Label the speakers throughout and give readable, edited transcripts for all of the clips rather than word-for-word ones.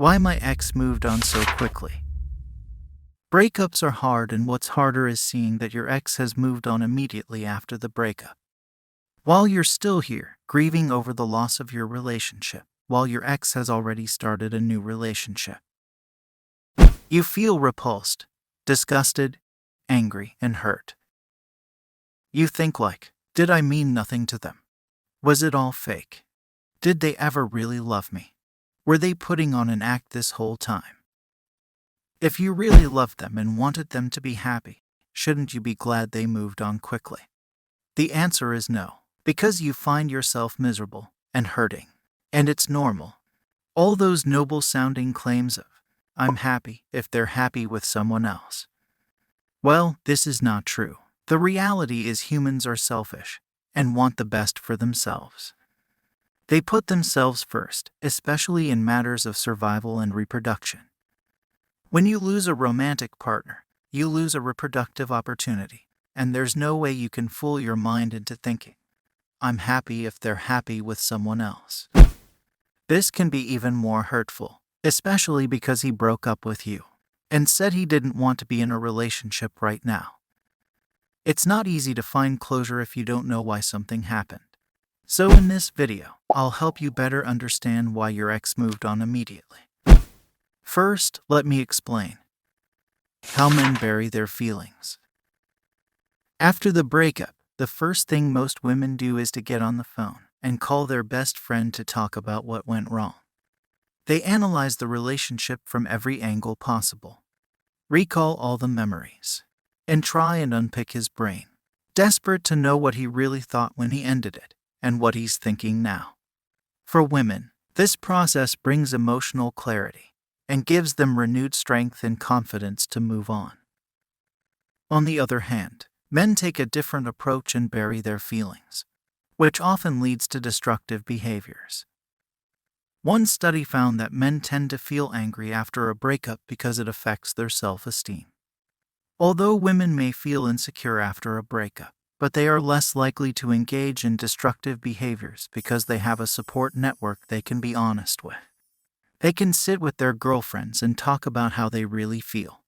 Speaker 1: Why my ex moved on so quickly. Breakups are hard, and what's harder is seeing that your ex has moved on immediately after the breakup. While you're still here, grieving over the loss of your relationship, while your ex has already started a new relationship. You feel repulsed, disgusted, angry, and hurt. You think like, did I mean nothing to them? Was it all fake? Did they ever really love me? Were they putting on an act this whole time? If you really loved them and wanted them to be happy, shouldn't you be glad they moved on quickly? The answer is no, because you find yourself miserable and hurting. And it's normal. All those noble-sounding claims of, I'm happy if they're happy with someone else. Well, this is not true. The reality is humans are selfish and want the best for themselves. They put themselves first, especially in matters of survival and reproduction. When you lose a romantic partner, you lose a reproductive opportunity, and there's no way you can fool your mind into thinking, I'm happy if they're happy with someone else. This can be even more hurtful, especially because he broke up with you and said he didn't want to be in a relationship right now. It's not easy to find closure if you don't know why something happened. So in this video, I'll help you better understand why your ex moved on immediately. First, let me explain how men bury their feelings. After the breakup, the first thing most women do is to get on the phone and call their best friend to talk about what went wrong. They analyze the relationship from every angle possible, recall all the memories, and try and unpick his brain, desperate to know what he really thought when he ended it and what he's thinking now. For women, this process brings emotional clarity and gives them renewed strength and confidence to move on. On the other hand, men take a different approach and bury their feelings, which often leads to destructive behaviors. One study found that men tend to feel angry after a breakup because it affects their self-esteem. Although women may feel insecure after a breakup, but they are less likely to engage in destructive behaviors because they have a support network they can be honest with. They can sit with their girlfriends and talk about how they really feel.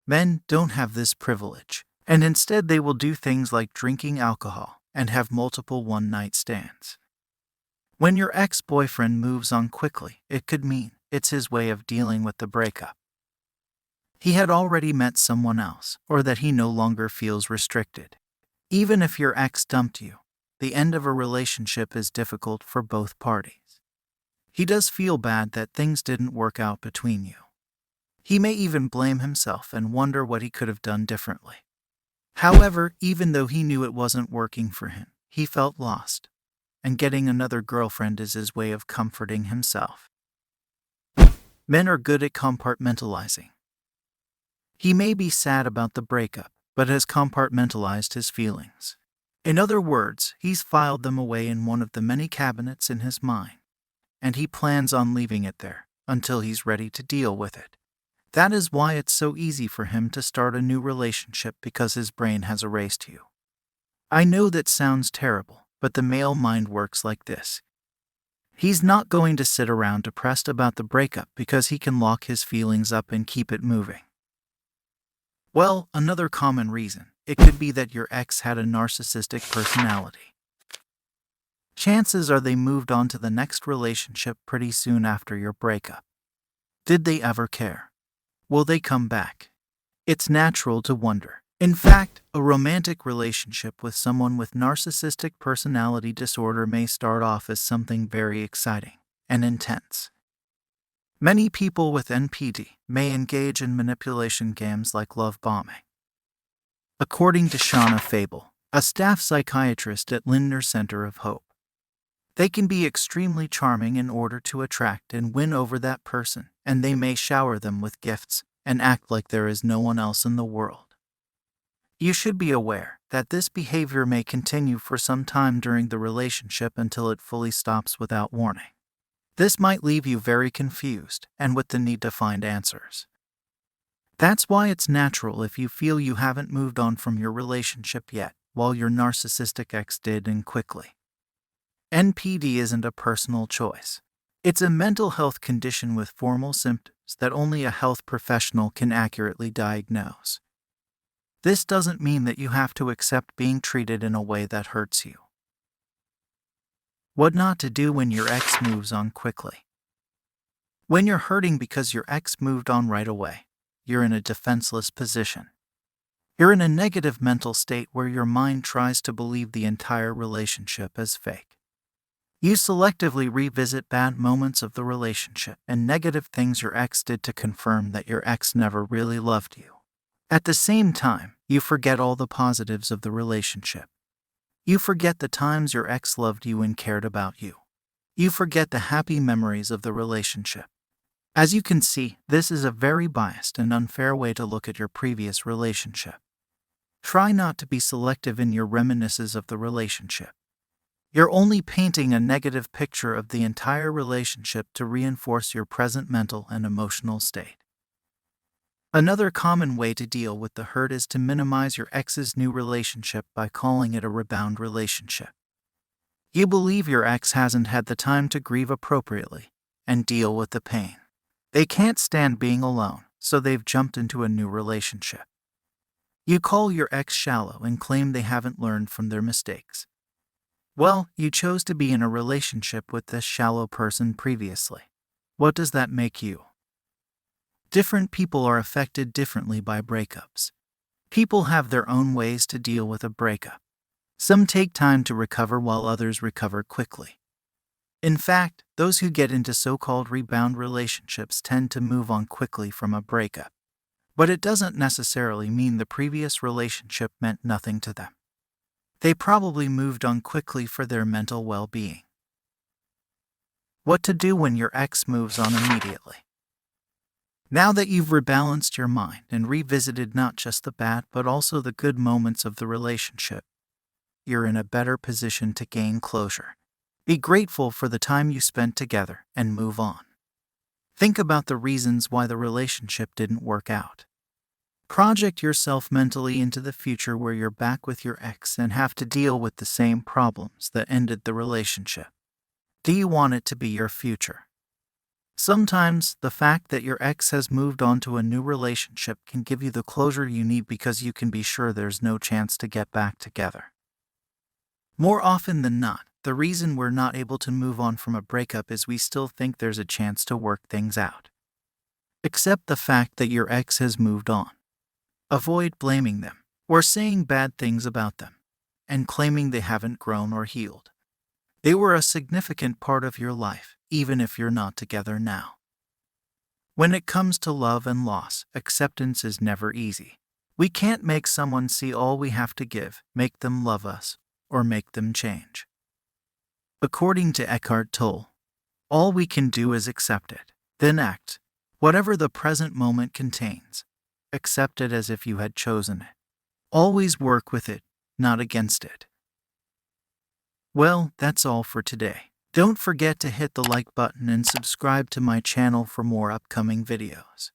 Speaker 1: Men don't have this privilege, and instead they will do things like drinking alcohol and have multiple one-night stands. When your ex-boyfriend moves on quickly, it could mean it's his way of dealing with the breakup. He had already met someone else, or that he no longer feels restricted. Even if your ex dumped you, the end of a relationship is difficult for both parties. He does feel bad that things didn't work out between you. He may even blame himself and wonder what he could have done differently. However, even though he knew it wasn't working for him, he felt lost, and getting another girlfriend is his way of comforting himself. Men are good at compartmentalizing. He may be sad about the breakup, but has compartmentalized his feelings. In other words, he's filed them away in one of the many cabinets in his mind, and he plans on leaving it there until he's ready to deal with it. That is why it's so easy for him to start a new relationship, because his brain has erased you. I know that sounds terrible, but the male mind works like this. He's not going to sit around depressed about the breakup because he can lock his feelings up and keep it moving. Well, another common reason, it could be that your ex had a narcissistic personality. Chances are they moved on to the next relationship pretty soon after your breakup. Did they ever care? Will they come back? It's natural to wonder. In fact, a romantic relationship with someone with narcissistic personality disorder may start off as something very exciting and intense. Many people with NPD may engage in manipulation games like love bombing. According to Shauna Fable, a staff psychiatrist at Lindner Center of Hope, they can be extremely charming in order to attract and win over that person, and they may shower them with gifts and act like there is no one else in the world. You should be aware that this behavior may continue for some time during the relationship until it fully stops without warning. This might leave you very confused and with the need to find answers. That's why it's natural if you feel you haven't moved on from your relationship yet, while your narcissistic ex did, and quickly. NPD isn't a personal choice. It's a mental health condition with formal symptoms that only a health professional can accurately diagnose. This doesn't mean that you have to accept being treated in a way that hurts you. What not to do when your ex moves on quickly. When you're hurting because your ex moved on right away, you're in a defenseless position. You're in a negative mental state where your mind tries to believe the entire relationship as fake. You selectively revisit bad moments of the relationship and negative things your ex did to confirm that your ex never really loved you. At the same time, you forget all the positives of the relationship. You forget the times your ex loved you and cared about you. You forget the happy memories of the relationship. As you can see, this is a very biased and unfair way to look at your previous relationship. Try not to be selective in your reminiscences of the relationship. You're only painting a negative picture of the entire relationship to reinforce your present mental and emotional state. Another common way to deal with the hurt is to minimize your ex's new relationship by calling it a rebound relationship. You believe your ex hasn't had the time to grieve appropriately and deal with the pain. They can't stand being alone, so they've jumped into a new relationship. You call your ex shallow and claim they haven't learned from their mistakes. Well, you chose to be in a relationship with this shallow person previously. What does that make you? Different people are affected differently by breakups. People have their own ways to deal with a breakup. Some take time to recover while others recover quickly. In fact, those who get into so-called rebound relationships tend to move on quickly from a breakup. But it doesn't necessarily mean the previous relationship meant nothing to them. They probably moved on quickly for their mental well-being. What to do when your ex moves on immediately? Now that you've rebalanced your mind and revisited not just the bad but also the good moments of the relationship, you're in a better position to gain closure. Be grateful for the time you spent together and move on. Think about the reasons why the relationship didn't work out. Project yourself mentally into the future where you're back with your ex and have to deal with the same problems that ended the relationship. Do you want it to be your future? Sometimes, the fact that your ex has moved on to a new relationship can give you the closure you need because you can be sure there's no chance to get back together. More often than not, the reason we're not able to move on from a breakup is we still think there's a chance to work things out. Accept the fact that your ex has moved on. Avoid blaming them, or saying bad things about them, and claiming they haven't grown or healed. They were a significant part of your life, even if you're not together now. When it comes to love and loss, acceptance is never easy. We can't make someone see all we have to give, make them love us, or make them change. According to Eckhart Tolle, all we can do is accept it, then act. Whatever the present moment contains, accept it as if you had chosen it. Always work with it, not against it. Well, that's all for today. Don't forget to hit the like button and subscribe to my channel for more upcoming videos.